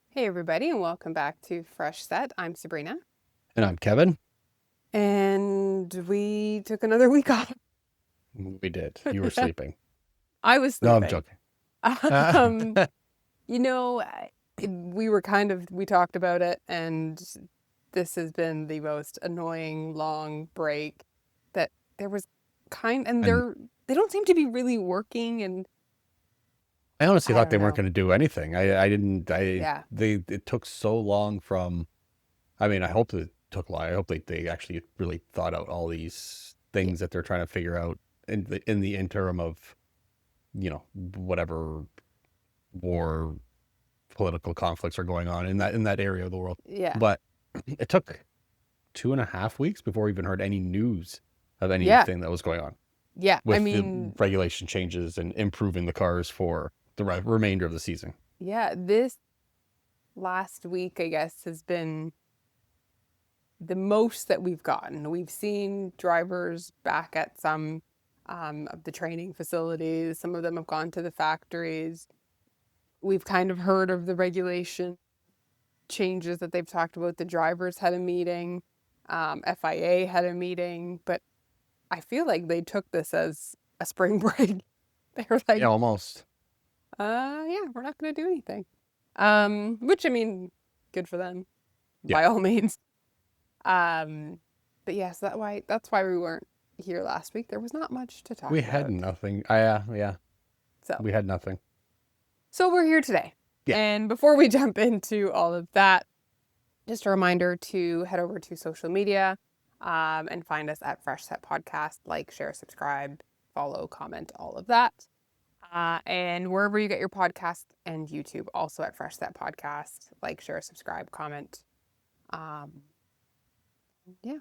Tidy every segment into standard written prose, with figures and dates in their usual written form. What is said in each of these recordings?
Hey everybody, and welcome back to Fresh Set. I'm Sabrina. And I'm Kevin. And we took another week off. We did. You were sleeping. I was No, I'm sleeping. joking. Um, you know, we talked about it, and this has been the most annoying long break that there was and And they don't seem to be really working, and I honestly I thought don't they weren't know. going to do anything. I didn't. Yeah. It took so long from. I mean, I hope it took long. I hope they actually really thought out all these Yeah. things that they're trying to figure out in the interim of, whatever war, political conflicts are going on in that area of the world. Yeah. But it took 2.5 weeks before we even heard any news of Yeah. anything that was going on Yeah. I with the mean, regulation changes and improving the cars for the remainder of the season. yeah, this last week, I guess, has been the most that we've gotten. We've seen drivers back at some of the training facilities. Some of them have gone to the factories. We've kind of heard of the regulation changes that they've talked about. The drivers had a meeting, FIA had a meeting, but I feel like they took this as a spring break. They were like, Yeah, almost. yeah, we're not going to do anything. Which I mean, good for them, Yeah, by all means. Um, but yes, that's why we weren't here last week. There was not much to talk we had about. nothing. Yeah, So we had nothing. so we're here today. Yeah, And before we jump into all of that, just a reminder to head over to social media and find us at Fresh Set Podcast. Like, share, subscribe, follow, comment, all of that. And wherever you get your podcast and YouTube, also at Fresh Set Podcast. Like, share, subscribe, comment. Um, yeah,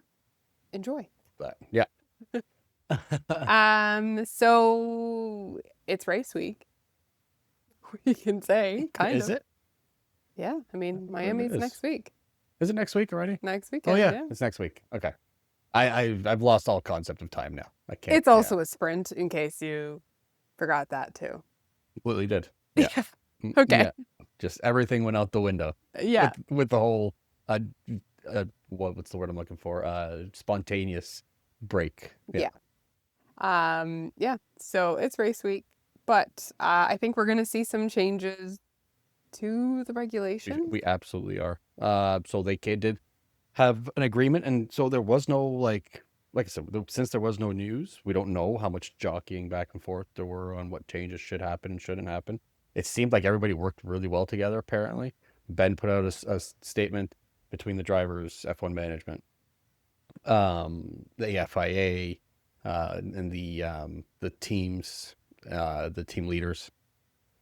enjoy. but yeah. So it's race week. We can say, kind Is of. it? Yeah, I mean, I think it Miami's is. next week. Is it next week already? Next Oh weekend, yeah, yeah. it's next week. Okay. I've lost all concept of time now. I can't. It's Yeah, also a sprint, in case you forgot that too. completely did. Yeah. Yeah. Okay. Yeah. Just everything went out the window Yeah. with the whole uh, what's the word I'm looking for? Spontaneous break. Yeah. Yeah. Yeah. So it's race week, but I think we're gonna see some changes to the regulations. We absolutely are. So they did have an agreement, and so there was no like I said, since there was no news, we don't know how much jockeying back and forth there were on what changes should happen and shouldn't happen. It seemed like everybody worked really well together. Apparently, Ben put out a statement between the drivers, F1 management, the FIA, and the teams, the team leaders.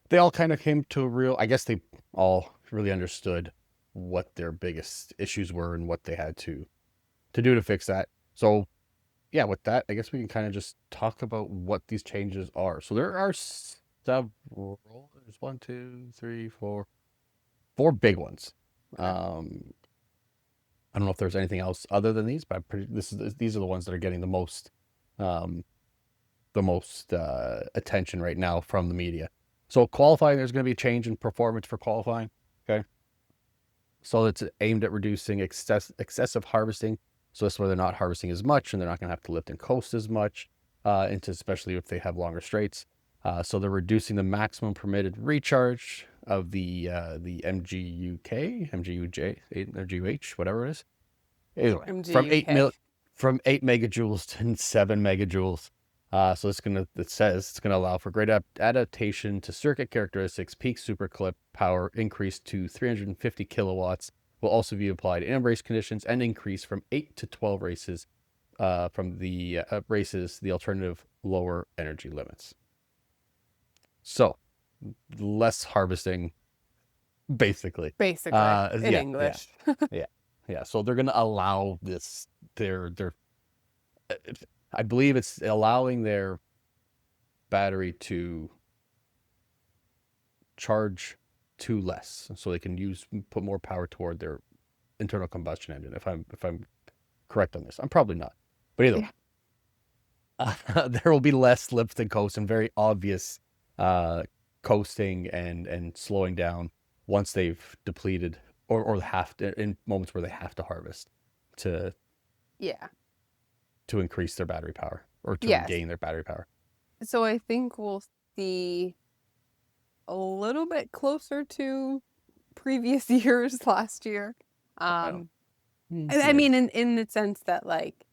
They all kind of came to a real. I guess they all really understood what their biggest issues were and what they had to do to fix that. So yeah, with that, I guess we can kind of just talk about what these changes are. So there are several. There's one, two, three, four big ones. Okay. I don't know if there's anything else other than these, but these are the ones that are getting um, the most attention right now from the media. So qualifying, there's going to be a change in performance for qualifying. Okay, so it's aimed at reducing excessive harvesting. So this way they're not harvesting as much, and they're not going to have to lift and coast as much, especially if they have longer straights. So they're reducing the maximum permitted recharge of the MGUK, MGUJ, MGUH, whatever it is. Anyway, MGUK. from 8 megajoules to 7 megajoules. So it says it's gonna allow for great adaptation to circuit characteristics. Peak super clip power increased to 350 kilowatts will also be applied in race conditions and increase from 8 to 12 races from the races the alternative lower energy limits. So less harvesting, basically. Basically, in Yeah, yeah, English. yeah, yeah. So they're gonna allow this. I believe it's allowing their battery to charge to less, so they can put more power toward their internal combustion engine. If I'm correct on this, I'm probably not, but either way, there will be less lift and coast and very obvious coasting and slowing down once they've depleted or have to, in moments where they have to harvest to Yeah. increase their battery power or to Yes. regain their battery power. So I think we'll see a little bit closer to previous years last year. I mean, in the sense that, like,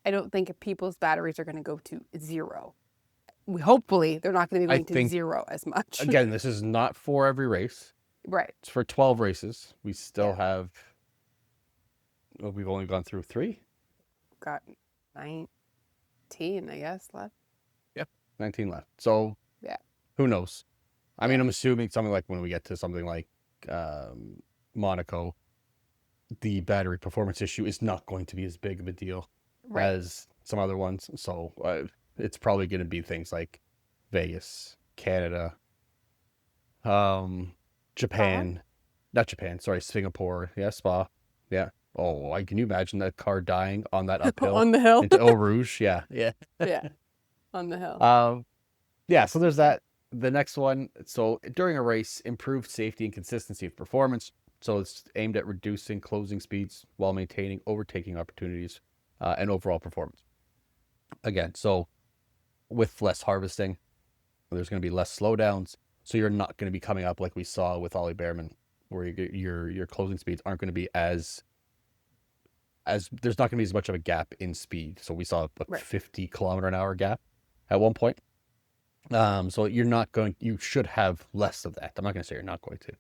I don't think people's batteries are going to go to zero. Hopefully, they're not going to be going to zero as much. Again, this is not for every race. Right. It's for 12 races. We still have, well, we've only gone through 3. Got 19, I guess, left. Yep, 19 left. So, yeah, who knows? I mean, I'm assuming something like when we get to something like Monaco, the battery performance issue is not going to be as big of a deal as some other ones. So it's probably going to be things like Vegas, Canada, Japan, not Japan, sorry, Singapore, Spa, Oh, can you imagine that car dying on that uphill on the hill into Eau Rouge? Yeah, on the hill. So there's that. The next one, so during a race, improved safety and consistency of performance. So it's aimed at reducing closing speeds while maintaining overtaking opportunities and overall performance. Again, so with less harvesting, there's going to be less slowdowns. So you're not going to be coming up like we saw with Ollie Behrman, where your closing speeds aren't going to be as there's not going to be as much of a gap in speed. So we saw a 50 kilometer an hour gap at one point. So you should have less of that. I'm not going to say you're not going to.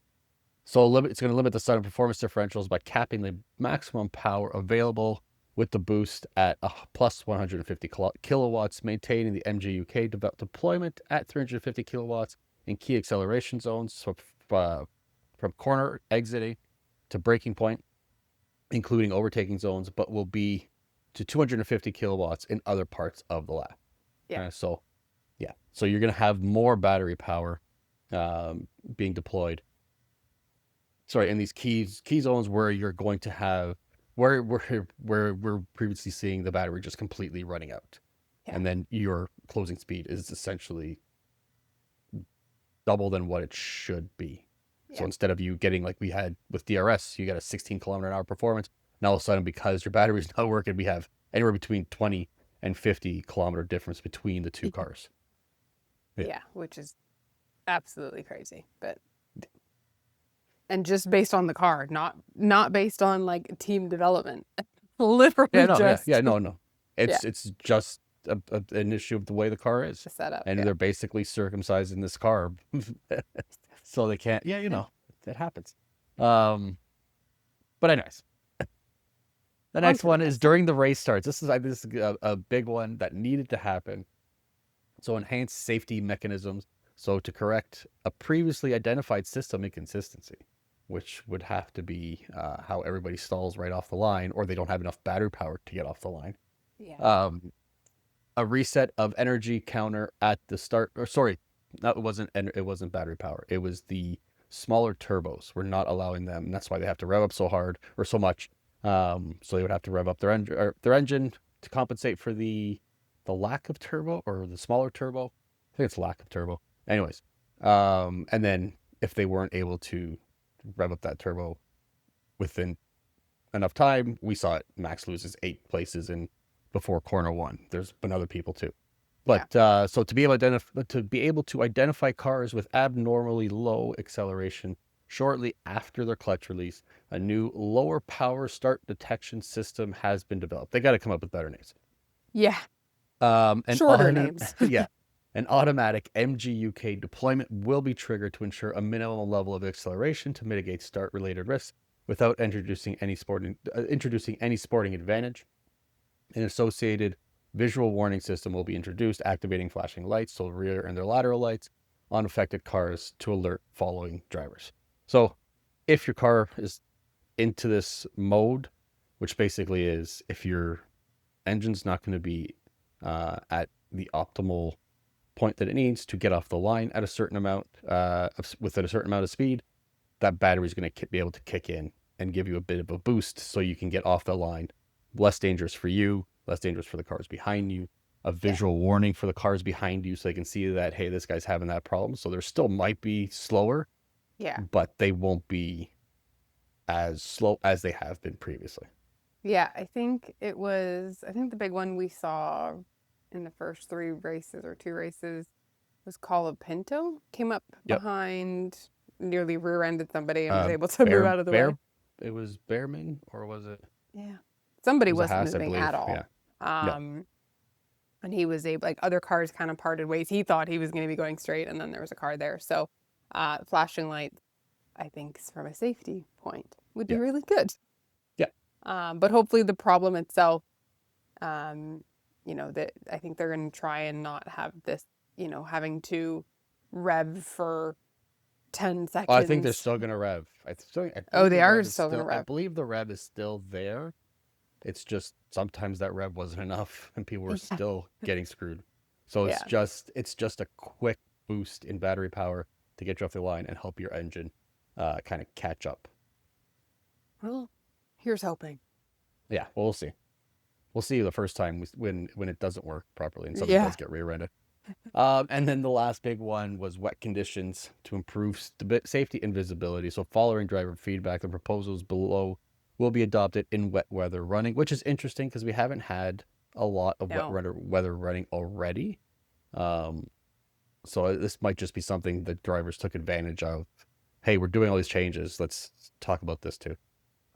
So it's going to limit the sudden performance differentials by capping the maximum power available with the boost at plus 150 kilowatts, maintaining the MGUK deployment at 350 kilowatts in key acceleration zones. So from corner exiting to braking point, including overtaking zones, but will be to 250 kilowatts in other parts of the lap. So you're going to have more battery power being deployed. Sorry, in these key zones where you're going to have where we're previously seeing the battery just completely running out, and then your closing speed is essentially double than what it should be. So instead of you getting, like we had with DRS, you got a 16 kilometer an hour performance. Now all of a sudden, because your battery's not working, we have anywhere between 20 and 50 kilometer difference between the two cars. Which is absolutely crazy, and just based on the car, not based on like team development. Literally, no. It's just an issue of the way the car is set up, and they're basically circumcising this car, so they can't. It happens. But anyways, the next one is during the race starts. This is a big one that needed to happen. So enhanced safety mechanisms. So to correct a previously identified system inconsistency, which would have to be how everybody stalls right off the line, or they don't have enough battery power to get off the line. A reset of energy counter at the start. Or sorry, no, it wasn't battery power. It was the smaller turbos. We're not allowing them. And that's why they have to rev up so hard or so much. So they would have to rev up their engine to compensate for the lack of turbo or the smaller turbo. I think it's lack of turbo. Anyways, and then if they weren't able to rev up that turbo within enough time, we saw it. Max loses 8 places before corner 1. There's been other people too. But so to be able to identify cars with abnormally low acceleration shortly after their clutch release, a new lower power start detection system has been developed. They got to come up with better names. Shorter names. An automatic MGUK deployment will be triggered to ensure a minimal level of acceleration to mitigate start-related risks without introducing any sporting advantage. An associated visual warning system will be introduced, activating flashing lights, so rear and their lateral lights, on affected cars to alert following drivers. So if your car is into this mode, which basically is if your engine's not going to be at the optimal point that it needs to get off the line at a certain amount, within a certain amount of speed, that battery is going to be able to kick in and give you a bit of a boost so you can get off the line. Less dangerous for you, less dangerous for the cars behind you. A visual warning for the cars behind you so they can see that, hey, this guy's having that problem. So there still might be slower, Yeah. but they won't be as slow as they have been previously. Yeah, I think the big one we saw in the first 3 races or 2 races was Colapinto. Came up Yep. behind, nearly rear-ended somebody and was Uh, able to move out of the way. It was Behrman, or was it? Yeah. Somebody It was a wasn't Haas, I moving believe. at all. Yeah. No. And he was able, like, other cars kind of parted ways. He thought he was going to be going straight, and then there was a car there. So, flashing lights, I think, from a safety point, would be Yeah. really good. Yeah. But hopefully the problem itself, that I think they're going to try and not have this, having to rev for 10 seconds. Oh, I think they're still going to rev. Oh, they are still going to I rev. believe the rev is still there. It's just sometimes that rev wasn't enough and people were still getting screwed. So it's just a quick boost in battery power to get you off the line and help your engine kind of catch up. Well, here's hoping. Yeah, well, we'll see. We'll see the first time when it doesn't work properly and something does get rear-ended. And then the last big one was wet conditions to improve safety and visibility. So following driver feedback, the proposals below will be adopted in wet weather running, which is interesting because we haven't had a lot of weather running already. So this might just be something that drivers took advantage of. Hey, we're doing all these changes. Let's talk about this too.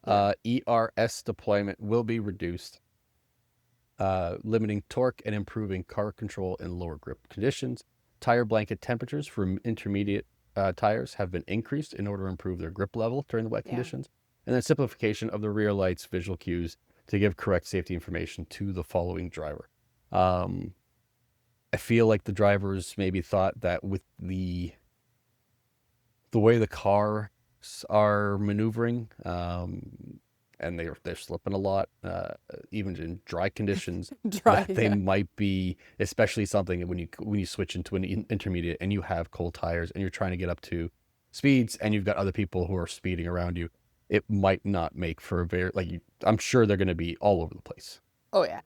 ERS deployment will be reduced, limiting torque and improving car control in lower grip conditions. Tire blanket temperatures for intermediate tires have been increased in order to improve their grip level during the wet conditions. And then simplification of the rear lights visual cues to give correct safety information to the following driver. I feel like the drivers maybe thought that with the way the cars are maneuvering, and they're slipping a lot, even in dry conditions, they might be, especially something when you switch into an intermediate and you have cold tires and you're trying to get up to speeds and you've got other people who are speeding around you. It might not make for a very, I'm sure they're going to be all over the place. Oh, yeah.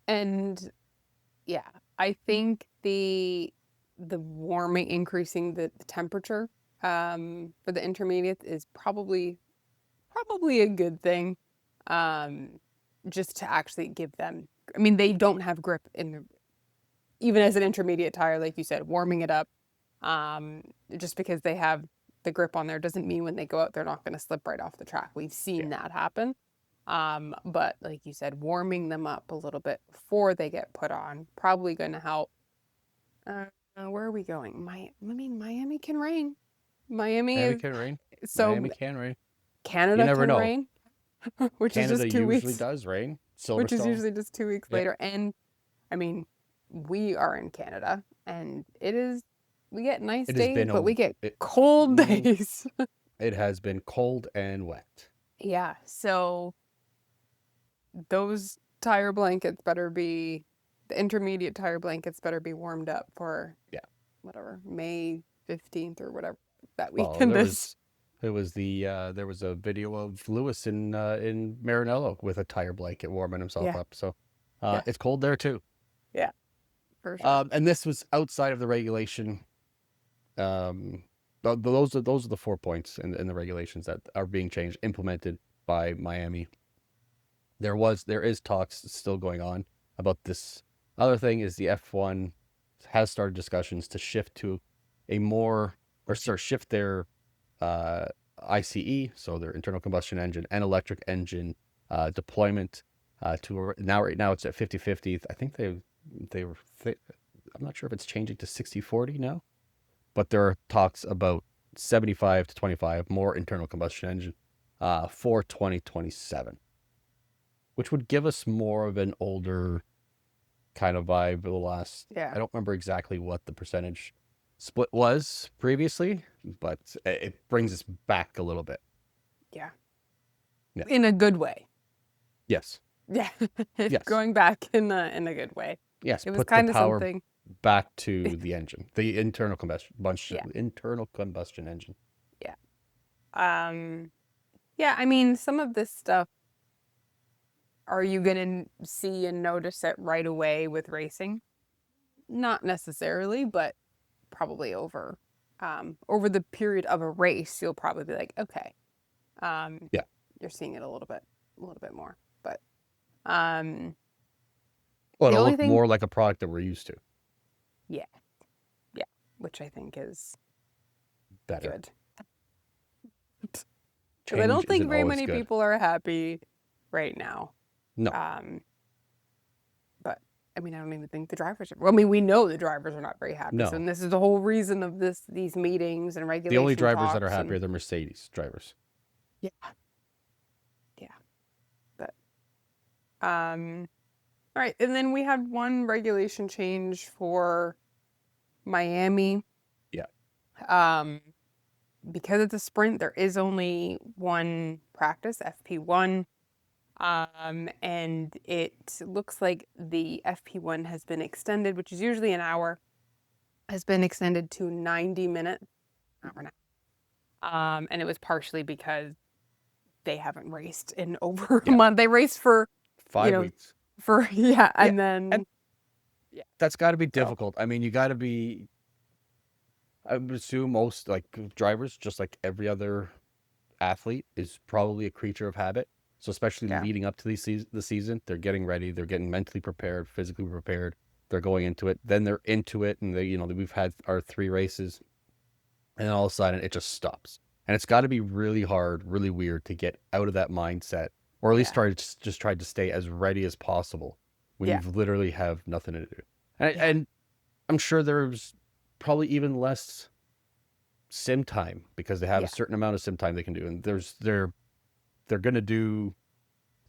And yeah, I think the warming, increasing the temperature for the intermediates is probably a good thing. Just to actually give them, I mean, they don't have grip even as an intermediate tire, like you said, warming it up, just because they have the grip on there doesn't mean when they go out, they're not going to slip right off the track. We've seen that happen. But like you said, warming them up a little bit before they get put on, probably going to help. Where are we going? Miami can rain. Miami can rain. So Miami can rain. Canada can rain. Which Canada is just 2 weeks. usually does rain. Which is usually just 2 weeks later. And I mean, we are in Canada and we get nice days, but we get cold days. It has been cold and wet. Yeah. So those tire blankets the intermediate tire blankets better be warmed up for whatever, May 15th or whatever that weekend is. There was a video of Lewis in Maranello with a tire blanket warming himself up. So it's cold there too. Yeah, for sure. And this was outside of the regulation. Those are the 4 points in the regulations that are being implemented by Miami. There is talks still going on about this. Other thing is the F1 has started discussions to shift to shift their ICE, so their internal combustion engine and electric engine deployment to right now it's at 50-50. I think I'm not sure if it's changing to 60-40 now, but there are talks about 75-25 more internal combustion engine for 2027, which would give us more of an older kind of vibe. I don't remember exactly what the percentage split was previously, but it brings us back a little bit. Yeah. In a good way. Yes. Yeah. Going back in a good way. Yes. It was kind of something. back to the engine, the Yeah. internal combustion engine. Yeah. Yeah, I mean, some of this stuff, are you going to see and notice it right away with racing? Not necessarily, but probably over the period of a race, you'll probably be like, okay, um, Yeah. you're seeing it a little bit more. But um, Well, the it'll only look thing, more like a product that we're used to. yeah, yeah, which I think is Better. good. Because I Change don't think isn't very always many good. people are happy right now. No. Um, but I mean, I don't even think the drivers are. Well, I mean, we know the drivers are not very happy. So, No. and this is the whole reason of these meetings and The only regulation drivers that are talks happy and are the Mercedes drivers. yeah, yeah. But all right, and then we had one regulation change for Miami. Yeah. Um, because it's a sprint, there is only one practice, FP1. And it looks like the FP1 has been extended, which is usually an hour, has been extended to 90 minutes, hour and a half. And it was partially because they haven't raced in over a Yeah. month. They raced for, 5 weeks. yeah, Yeah. and then, And yeah, that's got to be so, difficult. I mean, you got to be, I would assume most like drivers, just like every other athlete, is probably a creature of habit. So especially yeah, leading up to the season, they're getting ready, they're getting mentally prepared, physically prepared. They're going into it. Then they're into it, and we've had our 3 races, and then all of a sudden it just stops. And it's got to be really hard, really weird to get out of that mindset, or at least yeah, try to stay as ready as possible when yeah, you've literally have nothing to do. And, yeah, and I'm sure there's probably even less sim time because they have a yeah, certain amount of sim time they can do, and they're gonna do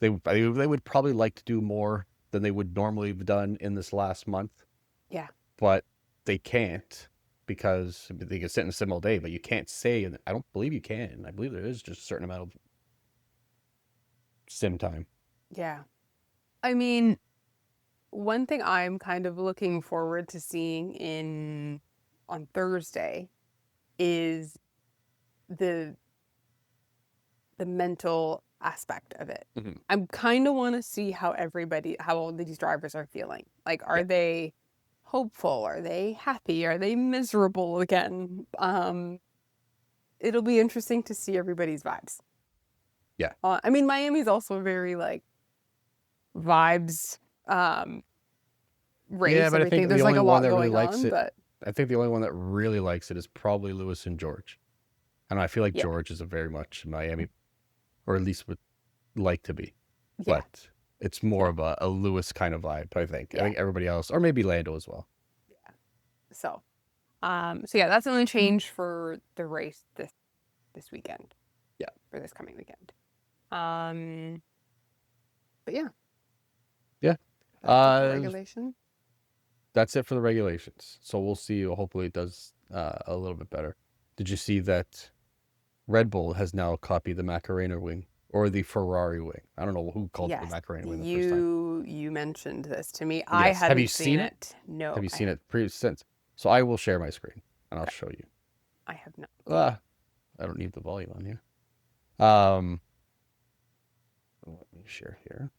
they would probably like to do more than they would normally have done in this last month, yeah, but they can't because they can sit in a sim all day, but you can't say, and I don't believe you can. I believe there is just a certain amount of sim time. yeah. I mean, one thing I'm kind of looking forward to seeing in on Thursday is the the mental aspect of it. Mhm. I'm kind of want to see how all these drivers are feeling. Like, Yeah, are they hopeful? Are they happy? Are they miserable again? It'll be interesting to see everybody's vibes. yeah, I mean, Miami's also very like vibes yeah. race, But and I I think think the there's like only a one lot that really going likes on. it, But I think the only one that really likes it is probably Lewis and George. And I feel like yeah, George is a very much Miami, or at least would like to be, yeah, but it's more yeah, of a Lewis kind of vibe. I think. I yeah, think everybody else, or maybe Lando as well. yeah. So, so yeah, that's the only change for the race this weekend, Yeah, for this coming weekend. Um, but yeah, yeah. that's it for Uh, regulation. that's it for the regulations. So we'll see. Hopefully, it does a little bit better. Did you see that Red Bull has now copied the Macarena wing or the Ferrari wing? I don't know who called it the Yes, Macarena wing the first time. you mentioned this to me. I Yes. Have you hadn't seen seen it? it. No, Have you I seen have. it since? So I will share my screen and I'll Okay, show you. I have not. Ah, I don't need the volume on here. Um, let me share here.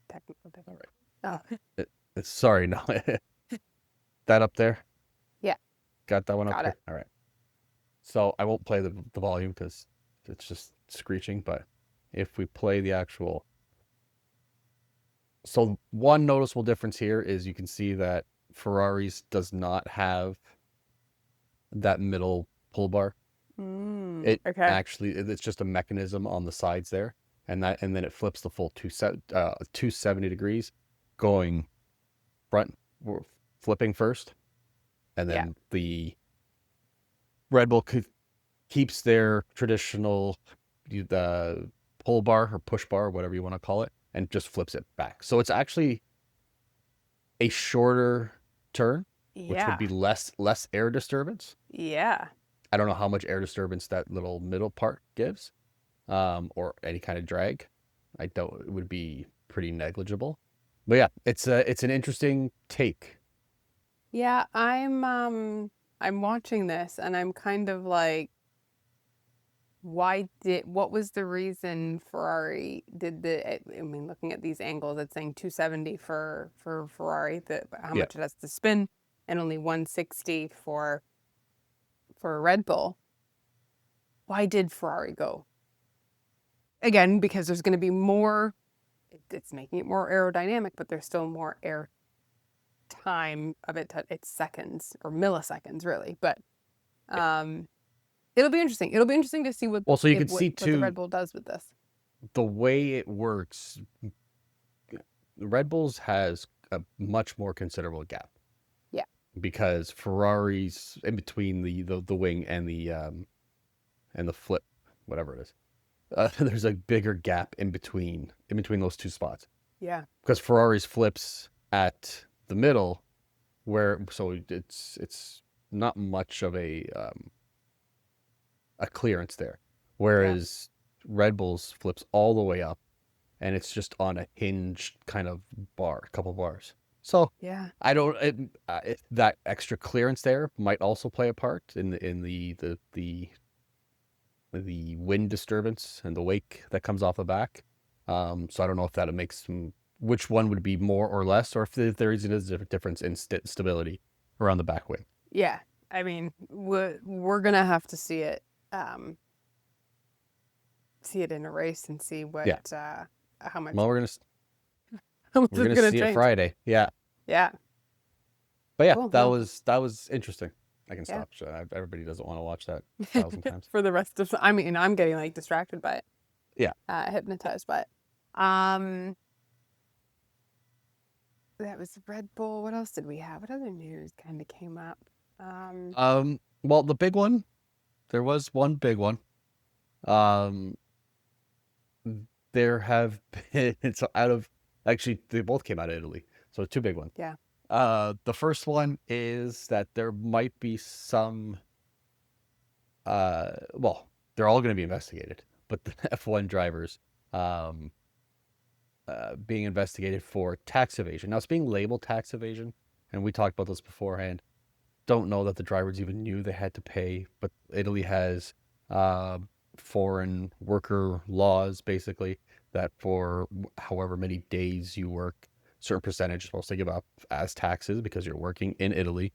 Technical All difficulty. right. Oh, Sorry, no. That up there? yeah, Got that one up got it. there? All right. So I won't play the volume because it's just screeching, but if we play the actual. So one noticeable difference here is you can see that Ferraris does not have that middle pull bar. It Okay. actually, it's just a mechanism on the sides there, and then it flips the full 270 degrees, going front, flipping first, and Yeah. then the Red Bull keeps their traditional the pull bar or push bar, whatever you want to call it, and just flips it back. So it's actually a shorter turn, which would Yeah. be less air disturbance. Yeah. I don't know how much air disturbance that little middle part gives, or any kind of drag. I don't. It would be pretty negligible. But yeah, it's an interesting take. Yeah, I'm watching this and I'm kind of like, what was the reason Ferrari did I mean, looking at these angles, it's saying 270 for Ferrari, how Yeah. much it has to spin, and only 160 for Red Bull. Why did Ferrari go? Again, because there's going to be more, it's making it more aerodynamic, but there's still more air time of it. It's seconds or milliseconds, really. But it'll be interesting. It'll be interesting to see Well, so you could see what the too Red Bull does with this. the way it works. Red Bulls has a much more considerable gap Yeah. because Ferrari's in between the wing and the flip, whatever it is. There's a bigger gap in between those two spots Yeah. because Ferrari's flips at the middle, so it's not much of a clearance there, whereas Red Bull's flips all the way up, and it's just on a hinged kind of bar, a couple bars. So Yeah. I don't that extra clearance there might also play a part in the wind disturbance and the wake that comes off the back. So I don't know if that makes which one would be more or less, or if there is a difference in stability around the back wing. Yeah. I mean, we're gonna have to see it in a race and see what Yeah. how much Well, how much we're it's gonna gonna see it change. Friday. Yeah. Yeah. But yeah, Cool. that No. was interesting. I can Yeah. stop. Everybody doesn't want to watch that 1,000 times. For the rest of, I mean, I'm getting like distracted by it, Yeah. hypnotized by it. That was Red Bull. What else did we have? What other news kind of came up? Well, the big one, there was one big one. Um, there have been so actually they both came out of Italy, so two big ones. Yeah. The first one is that there might be some. Well, they're all going to be investigated, but the F1 drivers, being investigated for tax evasion. Now it's being labeled tax evasion, and we talked about this beforehand. Don't know that the drivers even knew they had to pay, but Italy has foreign worker laws, basically, that for however many days you work, certain percentage is supposed to give up as taxes because you're working in Italy.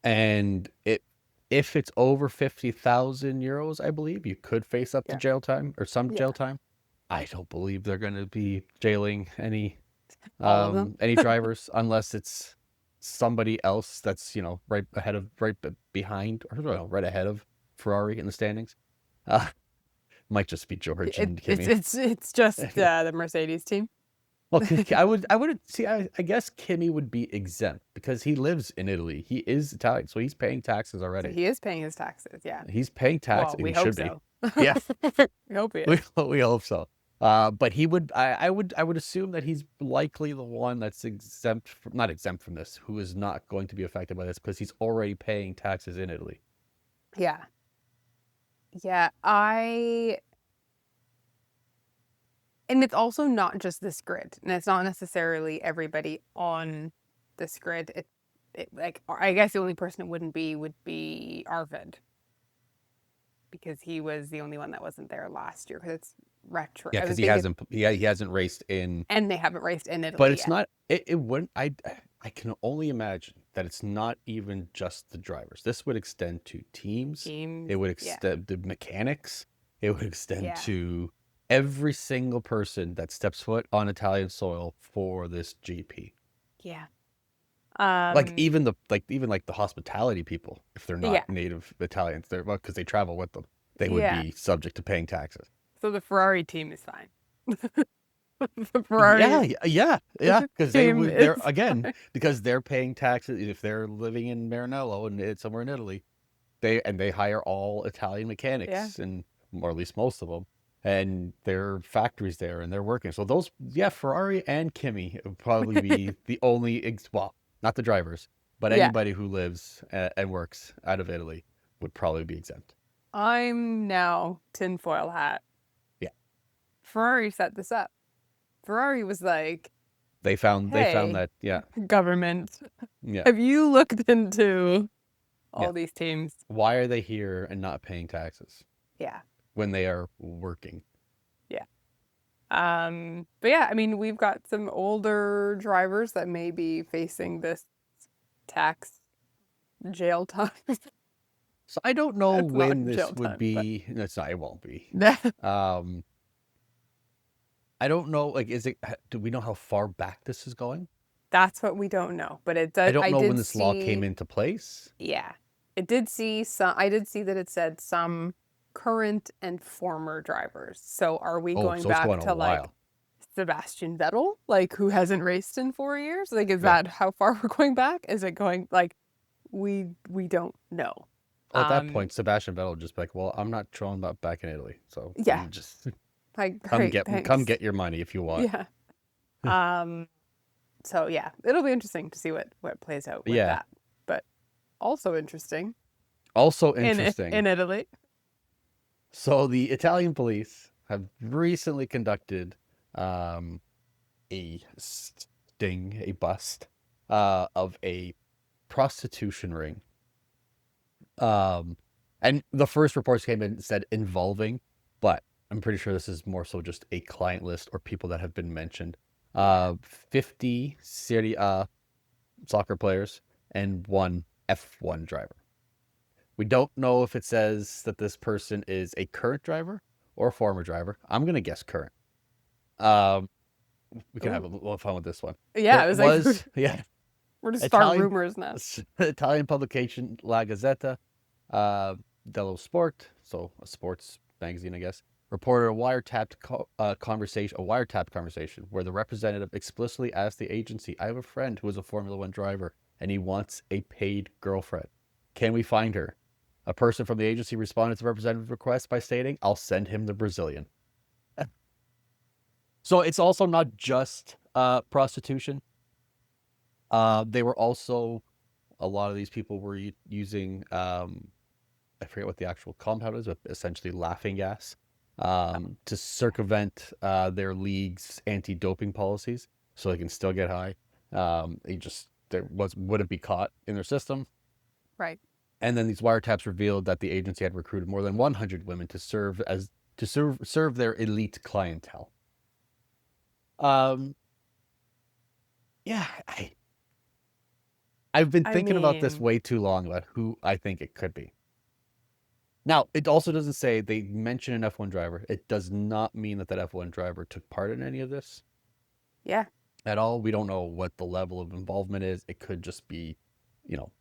And if it's over 50,000 euros, I believe, you could face up to jail time or some jail time. I don't believe they're going to be jailing any All of them. any drivers unless it's somebody else that's right behind, or no, right ahead of Ferrari in the standings. Might just be George and Kimi. It's just the Mercedes team. Well, I wouldn't see. I guess Kimi would be exempt because he lives in Italy. He is Italian, so he's paying taxes already. So he is paying his taxes. Yeah. He's paying taxes. Well, we He hope should so. be. Yeah. We hope he is. We hope so. But he would. I would assume that he's likely the one that's not exempt from this, who is not going to be affected by this because he's already paying taxes in Italy. Yeah. Yeah. And it's also not just this grid, and it's not necessarily everybody on this grid. Like, I guess the only person it wouldn't be would be Arvid, because he was the only one that wasn't there last year because it's retro. Yeah, because he hasn't raced in, and they haven't raced in Italy. But it's yet. not. It wouldn't. I can only imagine that it's not even just the drivers. This would extend to teams. It would extend to mechanics. It would extend to every single person that steps foot on Italian soil for this GP. Yeah. Even the hospitality people, if they're not native Italians, because they travel with them, they would be subject to paying taxes. So the Ferrari team is fine. The Ferrari. Yeah. Because they're again, because they're paying taxes. If they're living in Maranello and it's somewhere in Italy, they hire all Italian mechanics, or at least most of them. And their factories there, and they're working. So those, Ferrari and Kimi would probably be the only, not the drivers, but anybody who lives and works out of Italy would probably be exempt. I'm now tinfoil hat. Ferrari set this up. Ferrari was like, They found hey, that, yeah. government, Yeah. have you looked into all Yeah. these teams? Why are they here and not paying taxes Yeah. when they are working? Yeah. But yeah, I mean, we've got some older drivers that may be facing this tax jail time. So I don't know It's not when this jail would time, but be. No, it's not. It won't be. that, Um, I don't know. Like, is it? Do we know how far back this is going? that's what we don't know. But it I does. don't I know when did this law came see, into place. yeah, it did see some. I did see that it said some current and former drivers. So are we Oh, going so it's back going a to like while. Sebastian Vettel, like who hasn't raced in 4 years? Like, is Yeah. that how far we're going back? Is it going like we don't know. Well, at that Um, point, Sebastian Vettel would just be like, "Well, I'm not showing up back in Italy, so yeah, you just like come great, come thanks. get your money if you want." Yeah. Um, so yeah, it'll be interesting to see what plays out with Yeah. that. But also interesting Also in interesting. Italy. So the Italian police have recently conducted um, a bust of a prostitution ring. And the first reports came in and said involving, but I'm pretty sure this is more so just a client list or people that have been mentioned. Yeah. 50 Serie A soccer players and one F1 driver. We don't know if it says that this person is a current driver or a former driver. I'm gonna guess current. Um, we can have a Ooh. little fun with this one. Yeah, There I was like, was, yeah, we're to start Italian rumors now. Italian publication La Gazzetta dello Sport, so a sports magazine, I guess, reported a wiretapped conversation where the representative explicitly asked the agency, "I have a friend who is a Formula One driver, and he wants a paid girlfriend. Can we find her?" A person from the agency responded to the representative's request by stating, "I'll send him the Brazilian." So it's also not just prostitution. They were also, a lot of these people were using I forget what the actual compound is, but essentially laughing gas, to circumvent their league's anti-doping policies, so they can still get high. Wouldn't be caught in their system. Right. And then these wiretaps revealed that the agency had recruited more than 100 women to serve their elite clientele. Um, yeah, I've been I thinking about this mean, way too long about who I think it could be. Now, it also doesn't say, they mention an F1 driver. It does not mean that F1 driver took part in any of this yeah. at all. We don't know what the level of involvement is. It could just be,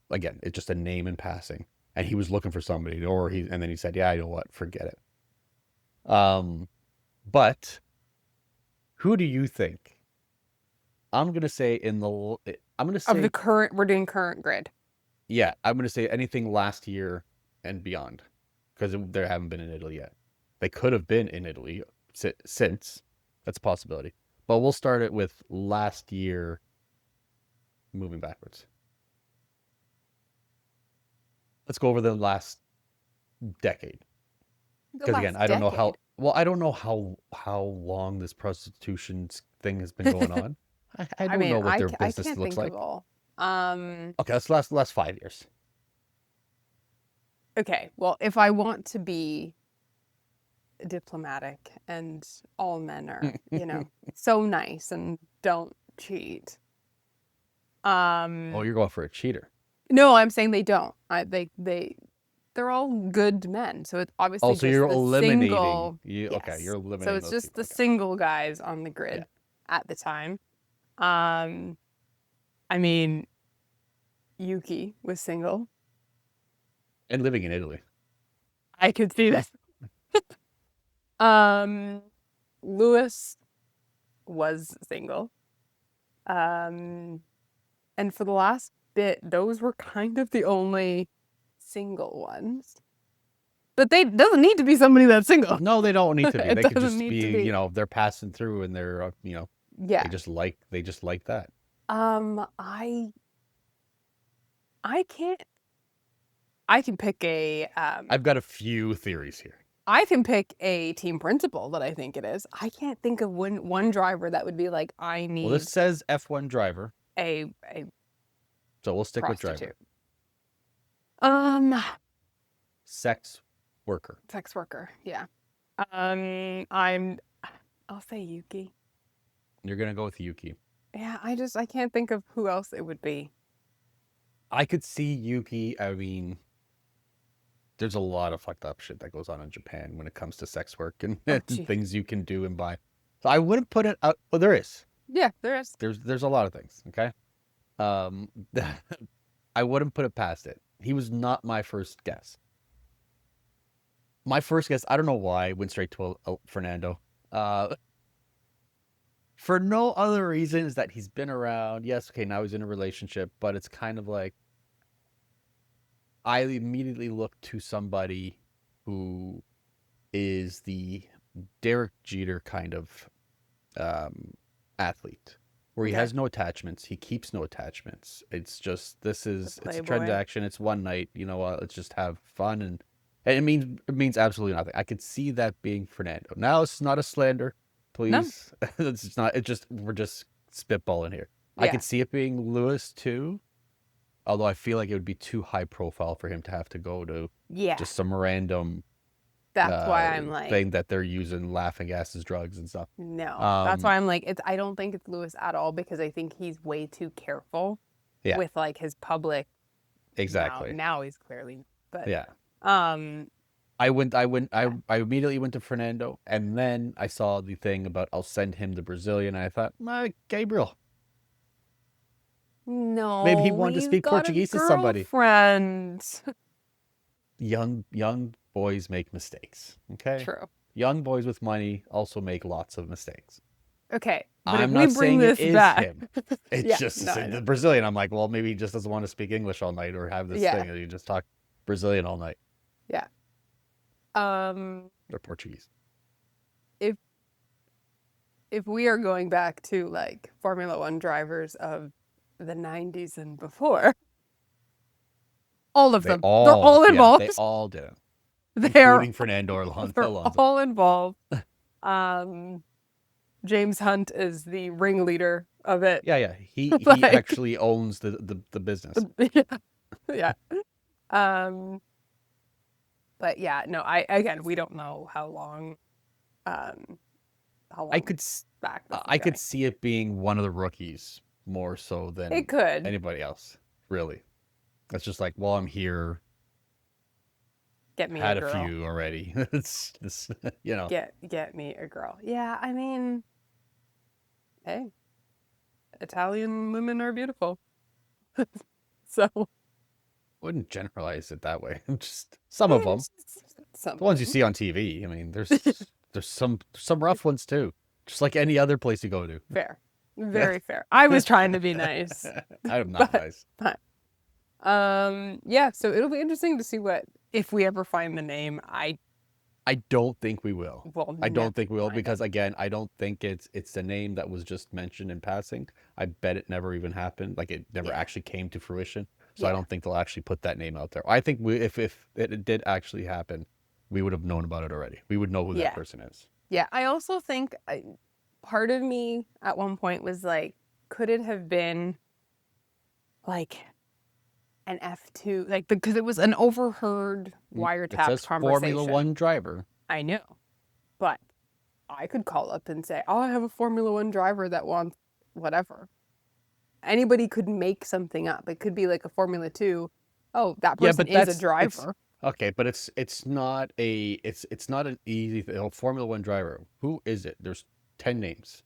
again, it's just a name in passing. And he was looking for somebody, and then he said, "Yeah, you know what? Forget it." But who do you think? I'm gonna say Of the current, we're doing current grid. yeah, I'm gonna say anything last year and beyond, because there haven't been in Italy yet. They could have been in Italy since. That's a possibility. But we'll start it with last year, moving backwards. Let's go over the last decade. The Because again, last I don't know decade. how long this prostitution thing has been going on. I I don't mean, know what their I business can't looks think of like. all. Okay, that's last 5 years. Okay. Well, if I want to be diplomatic and all men are, so nice and don't cheat. Oh, you're going for a cheater. No, I'm saying they don't. They're all good men. So it's Oh, obviously so just you're the eliminating single. okay, you're Yes. So eliminating it's those just people. the Okay. single guys on the Yeah. grid at the time. Um, I mean, Yuki was single. And living in Italy. I could see this. Lewis was single. And for the last bit, those were kind of the only single ones. But they doesn't need to be somebody that's single. No, they don't need to be. It They could doesn't just need to be, be. they're passing through and they're, Yeah. they just like that. I can't. I can pick a I've got a few theories here. I can pick a team principal that I think it is. I can't think of one driver that would be like, I Well, this need says F1 driver, a so we'll stick with driver. prostitute. Um, Sex worker. sex worker. Yeah. I'll say Yuki. You're gonna go with Yuki. Yeah, I can't think of who else it would be. I could see Yuki. I mean, there's a lot of fucked up shit that goes on in Japan when it comes to sex work and, Oh, and gee. things you can do and buy. So I wouldn't put it out. Well, there is. Yeah, there is. There's a lot of things. Okay. Um, I wouldn't put it past it. He was not my first guess. My first guess, I don't know why, went straight to Fernando. For no other reason is that he's been around. Yes, okay, now he's in a relationship, but it's kind of like I immediately look to somebody who is the Derek Jeter kind of athlete, where he Okay. has no attachments. He keeps no attachments. It's just it's a Playboy. transaction. It's one night. You know what? Let's just have fun, and it means absolutely nothing. I could see that being Fernando. Now it's not a slander, please. It's just not. It just we're just spitballing here. I Yeah. could see it being Lewis too, although I feel like it would be too high profile for him to have to go to Yeah. just some random That's why I'm like, thing that they're using laughing gas as drugs and stuff. no. That's why I'm like, I don't think it's Lewis at all because I think he's way too careful Yeah. with like his public. Exactly. Now he's clearly, but Yeah. um, I immediately went to Fernando, and then I saw the thing about I'll send him the Brazilian, and I thought, Gabriel. no. Maybe he wanted to he's speak got a Portuguese to somebody. girlfriend. Young boys make mistakes. Okay. True. Young boys with money also make lots of mistakes. Okay, but I'm if not we bring saying this it is back, him. It's Yeah, just no, I the know. Brazilian. I'm like, well, maybe he just doesn't want to speak English all night or have this Yeah. thing, and you just talk Brazilian all night or Portuguese. if we are going back to like Formula One drivers of the 90s and before, all of them, they're all involved. They all did it, They're including Fernando Alonso. all involved. James Hunt is the ringleader of it. Yeah. He Like- actually owns the business. Yeah. But yeah, no, we don't know how long I could back this is I could going. see it being one of the rookies more so than It could. anybody else. Really, it's just like, well, I'm here. Get me Had a a girl. few already. It's Get me a girl. Yeah, I mean, hey, Italian women are beautiful. So wouldn't generalize it that way. Just some of them. Some The ones you of see on TV. I mean, there's some rough ones too. Just like any other place you go to. them. Fair. Very fair. I was trying to be nice. I'm not But- nice. Yeah, so it'll be interesting to see if we ever find the name. I don't think we will. will I don't think we will find it. because again, I don't think it's a name that was just mentioned in passing. I bet it never even happened. Like it never Yeah. actually came to fruition. So I Yeah. don't think they'll actually put that name out there. I think if it did actually happen, we would have known about it already. We would know who Yeah. that person is. Yeah, I also think part of me at one point was like, could it have been like an F2? Like, because it was an overheard It wiretapped says conversation. Formula One driver. I know. But I could call up and say, oh, I have a Formula One driver that wants whatever. Anybody could make something up. It could be like a Formula 2. Oh, that Yeah, person but is that's- a driver. Okay, but it's not an easy thing. A Formula One driver. Who is it? There's 10 names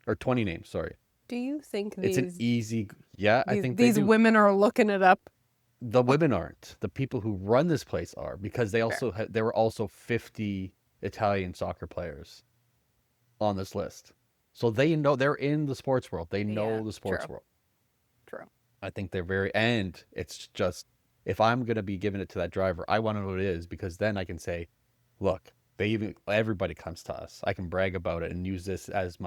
or 20 names. Sorry. Do you think It's an easy. Yeah, I think these they do. women are looking it up? The women aren't. The people who run this place are because they also there were also 50 Italian soccer players on this list. So they know they're in the sports world. They know Yeah, the sports true. world. True. I think they're and it's just if I'm going to be giving it to that driver, I want to know what it is because then I can say, look, everybody comes to us. I can brag about it and use this as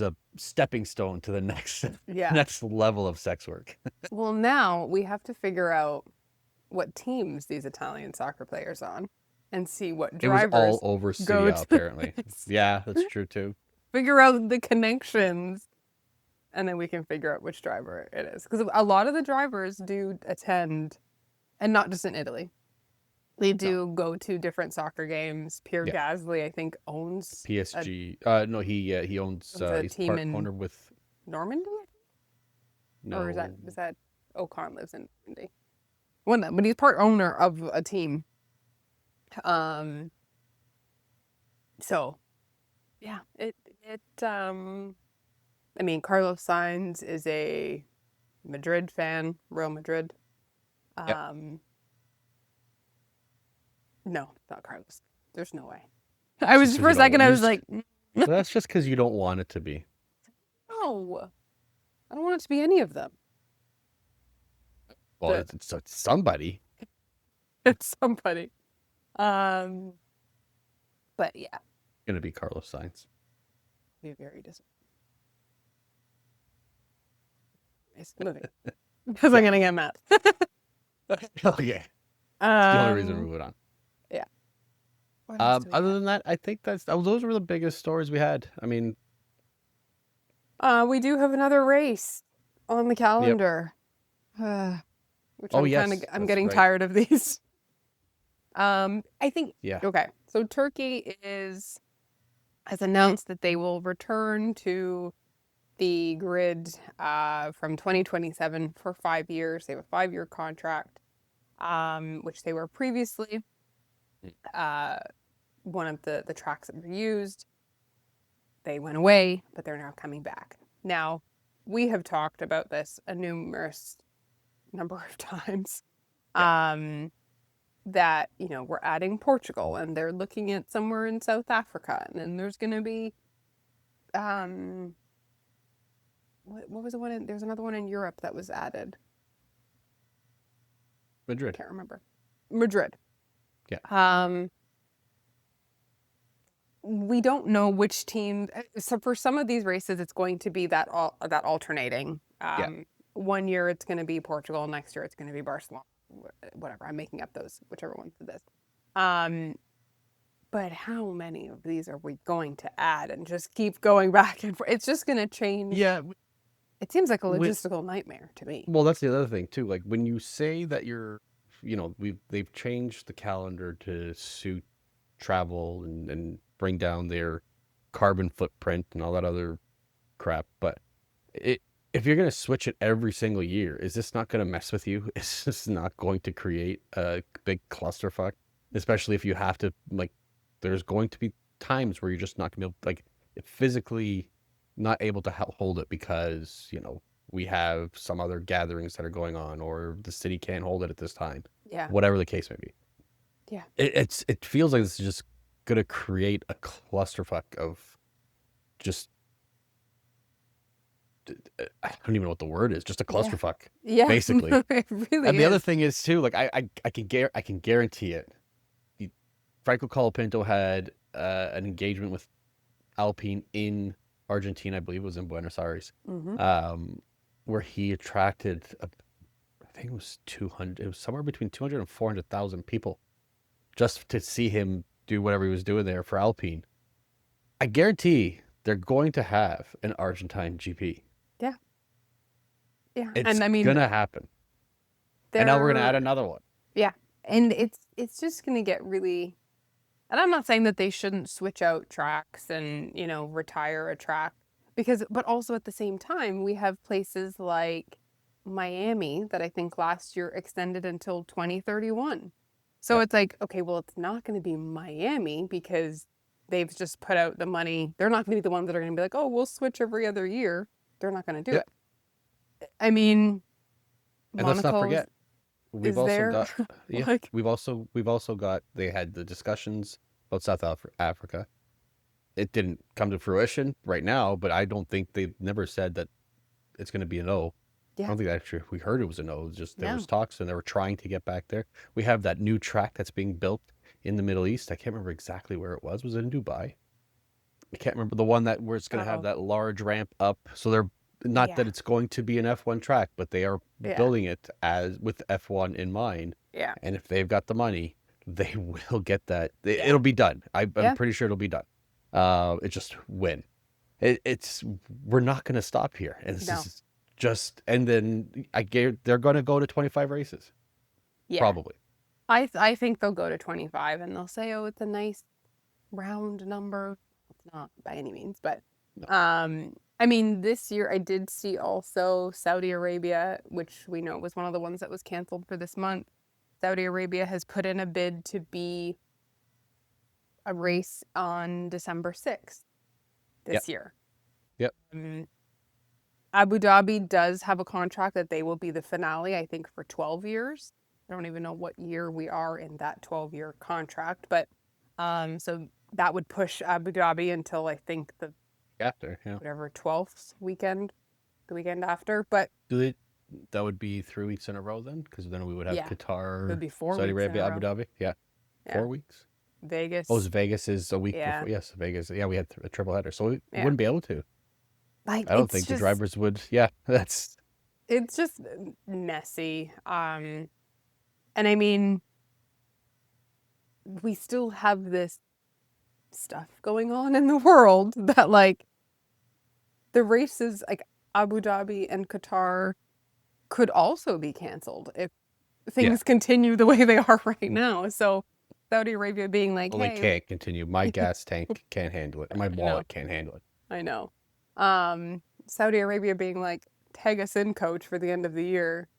a stepping stone to the next Yeah. next level of sex work. Well, now we have to figure out what teams these Italian soccer players on. and see what It was all drivers over go Cydia, to the apparently. race. Yeah, that's true too. Figure out the connections, and then we can figure out which driver it is. Because a lot of the drivers do attend, and not just in Italy. They No. do go to different soccer games. Pierre Yeah. Gasly, I think, owns PSG. No, he owns. a He's team part in owner with. Normandy, or is No. that Ocon lives in Normandy? One, but he's part owner of a team. So yeah, I mean, Carlos Sainz is a Madrid fan, Real Madrid. Yep. No, not Carlos. There's no way. I was Just 'cause for you a don't. second. I was like, Well, that's just because you don't want it to be. no, I don't want it to be any of them. Well, But it's somebody. it's somebody. But yeah, Gonna be Carlos Sainz. be very disappointed. It's moving because I'm gonna get mad. Okay. That's the only reason we're moving on. Yeah. What else do we Other have? than that, I think those were the biggest stories we had. I mean, We do have another race on the yep. calendar, which Oh I'm yes, I'm that's getting right. tired of these. I think Yeah. okay. So Turkey has announced that they will return to the grid from 2027 for 5 years. They have a 5-year contract, which they were previously one of the tracks that were used. They went away, but they're now coming back. Now, we have talked about this a numerous number of times. Yeah. That, we're adding Portugal and they're looking at somewhere in South Africa. And then there's going to be, what was the one? There's another one in Europe that was added. Madrid. Can't remember. Madrid. Yeah. We don't know which team. So for some of these races, it's going to be that alternating. Yeah. 1 year it's going to be Portugal, next year it's going to be Barcelona. Whatever, I'm making up those, whichever one for this. But how many of these are we going to add and just keep going back and forth? It's just going to change. Yeah. It seems like a logistical nightmare to me. Well, that's the other thing too. Like when you say that they've changed the calendar to suit travel and bring down their carbon footprint and all that other crap, but if you're going to switch it every single year, is this not going to mess with you? Is this not going to create a big clusterfuck? Especially if you have to, like, there's going to be times where you're just not going to be able, like, physically not able to hold it because, we have some other gatherings that are going on or the city can't hold it at this time. Yeah. Whatever the case may be. Yeah. It feels like this is just going to create a clusterfuck of just, I don't even know what the word is. Just a clusterfuck. Yeah. Basically. It really And the other is. thing is too, like I can guarantee it. Franco Colapinto had an engagement with Alpine in Argentina, I believe it was in Buenos Aires, where he attracted, I think it was 200. It was somewhere between 200 and 400,000 people just to see him do whatever he was doing there for Alpine. I guarantee they're going to have an Argentine GP. Yeah. Yeah. It's and I mean, gonna happen. And now we're gonna add another one. Yeah. And it's just gonna get really, and I'm not saying that they shouldn't switch out tracks and, retire a track but also at the same time, we have places like Miami that I think last year extended until 2031. So Yep. it's like, okay, well, it's not going to be Miami because they've just put out the money. They're not going to be the ones that are going to be like, oh, we'll switch every other year. They're not going to do Yep. it. I mean, And let's not Monaco's forget, we've is also there. got Like, we've also got, they had the discussions about South Africa. It didn't come to fruition right now, but I don't think they've never said that it's going to be a no. I yeah. don't think actually we heard it was a no. It was just there was No. talks and they were trying to get back there. We have that new track that's being built in the Middle East. I can't remember exactly where it was. Was it in Dubai? I can't remember the one where it's going to have Uh-oh. that large ramp up. So they're not that Yeah. it's going to be an F1 track, but they are Yeah. building it as with F1 in mind. Yeah. And if they've got the money, they will get that. Yeah. It'll be done. I'm Yeah. pretty sure it'll be done. It's just when. It's we're not going to stop here, and this No. is just. And then they're going to go to 25 races, Yeah. probably. I think they'll go to 25 and they'll say, oh, it's a nice round number. It's not by any means, but No. I mean, this year I did see also Saudi Arabia, which we know was one of the ones that was canceled for this month. Saudi Arabia has put in a bid to be a race on December 6th this year. Yep. Abu Dhabi does have a contract that they will be the finale, I think, for 12 years. I don't even know what year we are in that 12-year contract, but so that would push Abu Dhabi until I think the After, yeah. whatever 12th weekend, the weekend after. But That would be 3 weeks in a row then, because then we would have Yeah. It Qatar, would be 4 Saudi weeks in a Arabia, Abu row. Dhabi. Yeah, Yeah. 4 weeks. Vegas. Oh, Vegas is a week Yeah. before. Yes, Vegas. Yeah, we had a triple header, so we Yeah. wouldn't be able to. Like, I don't it's think the just- drivers would. Yeah, that's It's just messy. And I mean, we still have this stuff going on in the world that like the races like Abu Dhabi and Qatar could also be canceled if things continue the way they are right now. So Saudi Arabia being like, well, they hey, can't continue. My gas tank can't handle it. My wallet can't handle it. I know. Saudi Arabia being like, tag us in, coach, for the end of the year.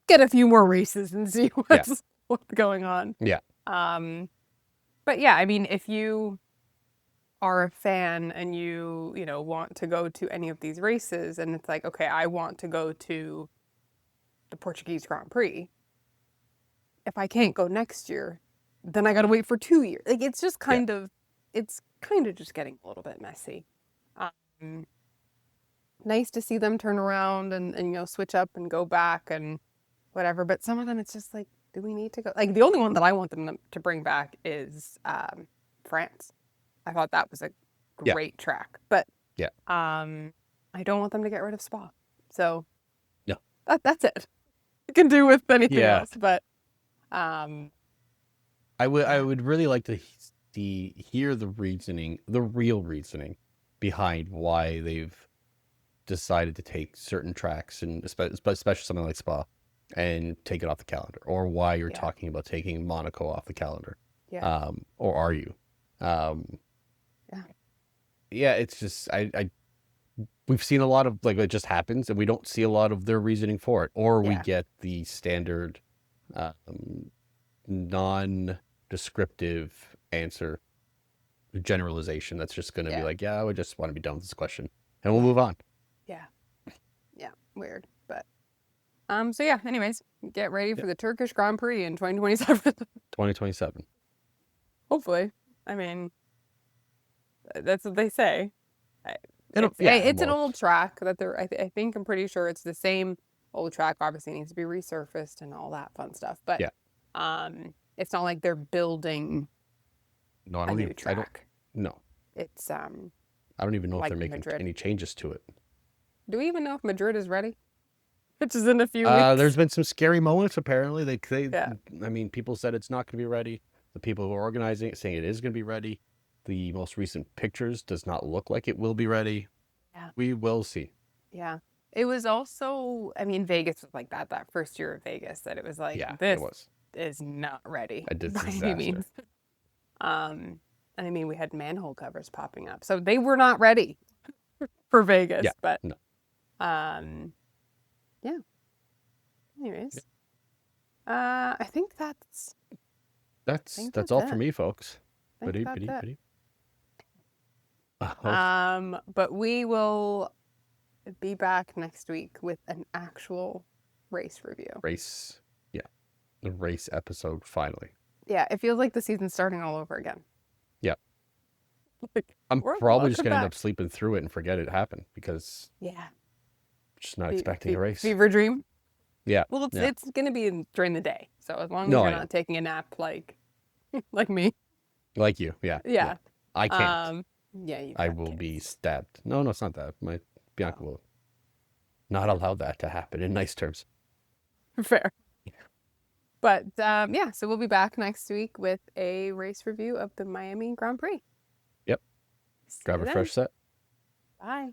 Get a few more races and see what's going on. Yeah. But yeah, I mean, if you are a fan and you know, want to go to any of these races and it's like, okay, I want to go to the Portuguese Grand Prix. If I can't go next year, then I got to wait for 2 years. Like, it's just kind of just getting a little bit messy. Nice to see them turn around and you know, switch up and go back and whatever. But some of them, it's just like, do we need to go? Like, the only one that I want them to bring back is France. I thought that was a great track. But I don't want them to get rid of Spa. So that's it. You can do with anything else. But I would really like to hear the real reasoning behind why they've decided to take certain tracks, and especially something like Spa, and take it off the calendar, or why you're talking about taking Monaco off the calendar. Or are you? It's just we've seen a lot of, like, it just happens and we don't see a lot of their reasoning for it, or we get the standard non-descriptive answer, generalization that's just going to be like, I would just want to be done with this question and we'll move on. Yeah, weird. But so yeah, anyways, get ready for the Turkish Grand Prix in 2027. 2027. Hopefully. I mean, that's what they say. It's an old track that they're, I think, I'm pretty sure it's the same old track. Obviously, it needs to be resurfaced and all that fun stuff. But it's not like they're building a new track. No. It's I don't even know like if they're making Madrid. any changes to it. Do we even know if Madrid is ready? Which is in a few weeks. There's been some scary moments, apparently. I mean, people said it's not going to be ready. The people who are organizing it saying it is going to be ready. The most recent pictures does not look like it will be ready. Yeah. We will see. Yeah. It was also, I mean, Vegas was like that first year of Vegas, that it was like, this is not ready by any means. And I mean, we had manhole covers popping up. So they were not ready for Vegas. Yeah, but no. Anyways. I think that's all it. for me, folks. I think that's it. Pretty. But we will be back next week with an actual race review. The race episode, finally. Yeah, it feels like the season's starting all over again. Yeah. Like, I'm probably just going to end up sleeping through it and forget it happened, because just not expecting a race. Fever dream? Yeah. Well, it's going to be during the day. So as long as No, you're I know. not taking a nap like me. Like you, yeah. I can't. I will kids. be stabbed. No, it's not that. Bianca will not allow that to happen in nice terms. Fair. But yeah, so we'll be back next week with a race review of the Miami Grand Prix. Yep. See Grab you a then. fresh set. Bye.